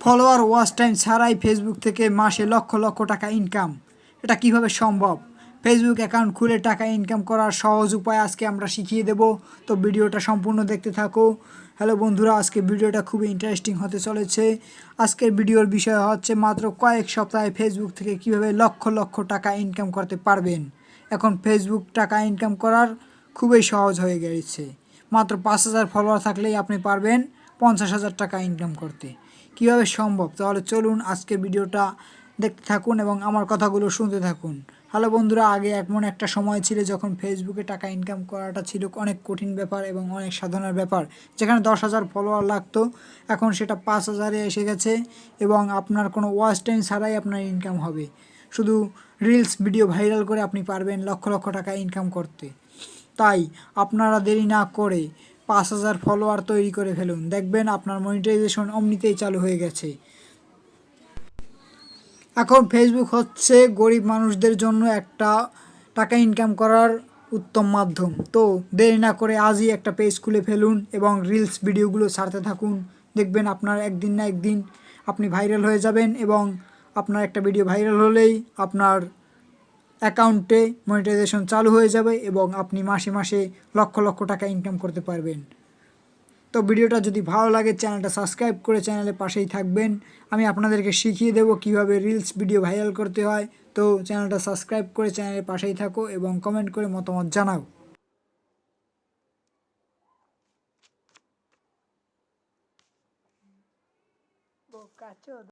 Follower watch time ছাড়াই Facebook থেকে মাসে লক্ষ লক্ষ টাকা ইনকাম, এটা কিভাবে সম্ভব? ফেসবুক অ্যাকাউন্ট খুলে টাকা ইনকাম করার সহজ উপায় আজকে আমরা শিখিয়ে দেব। তো ভিডিওটা সম্পূর্ণ দেখতে থাকো। হ্যালো বন্ধুরা, আজকে ভিডিওটা খুবই ইন্টারেস্টিং হতে চলেছে। আজকের ভিডিওর বিষয় হচ্ছে মাত্র কয়েক সপ্তাহে ফেসবুক থেকে কিভাবে লক্ষ লক্ষ টাকা ইনকাম করতে পারবেন। এখন ফেসবুক টাকা ইনকাম করার খুবই সহজ হয়ে গেছে। মাত্র 5,000 ফলোয়ার থাকলেই আপনি পারবেন 50,000 টাকা ইনকাম করতে। কিভাবে সম্ভব? তাহলে চলুন আজকের ভিডিওটা দেখতে থাকুন এবং আমার কথাগুলো শুনতে থাকুন। হ্যালো বন্ধুরা, আগে এমন একটা সময় ছিল যখন ফেসবুকে টাকা ইনকাম করাটা ছিল অনেক কঠিন ব্যাপার এবং অনেক সাধনার ব্যাপার, যেখানে 10,000 ফলোয়ার লাগতো। এখন সেটা 5,000-এ এসে গেছে এবং আপনার কোনো ওয়াচ টাইম ছাড়াই আপনার ইনকাম হবে। শুধু রিলস ভিডিও ভাইরাল করে আপনি পারবেন লক্ষ লক্ষ টাকা ইনকাম করতে। তাই আপনারা দেরি না করে 5,000 ফলোয়ার তৈরি করে ফেলুন, দেখবেন আপনার মনিটাইজেশন অমনিতেই চালু হয়ে গেছে। এখন ফেসবুক হচ্ছে গরিব মানুষদের জন্য একটা টাকা ইনকাম করার উত্তম মাধ্যম। তো দেরি না করে আজই একটা পেজ খুলে ফেলুন এবং রিলস ভিডিওগুলো ছাড়তে থাকুন। দেখবেন আপনার একদিন না একদিন আপনি ভাইরাল হয়ে যাবেন এবং আপনার একটা ভিডিও ভাইরাল হলেই আপনার অ্যাকাউন্টে মনিটাইজেশন চালু হয়ে যাবে এবং আপনি মাসে মাসে লক্ষ লক্ষ টাকা ইনকাম করতে পারবেন। তো ভিডিওটা যদি ভালো লাগে চ্যানেলটা সাবস্ক্রাইব করে চ্যানেলের পাশেই থাকবেন। আমি আপনাদেরকে শিখিয়ে দেবো কীভাবে রিলস ভিডিও ভাইরাল করতে হয়। তো চ্যানেলটা সাবস্ক্রাইব করে চ্যানেলের পাশেই থাকো এবং কমেন্ট করে মতামত জানাও।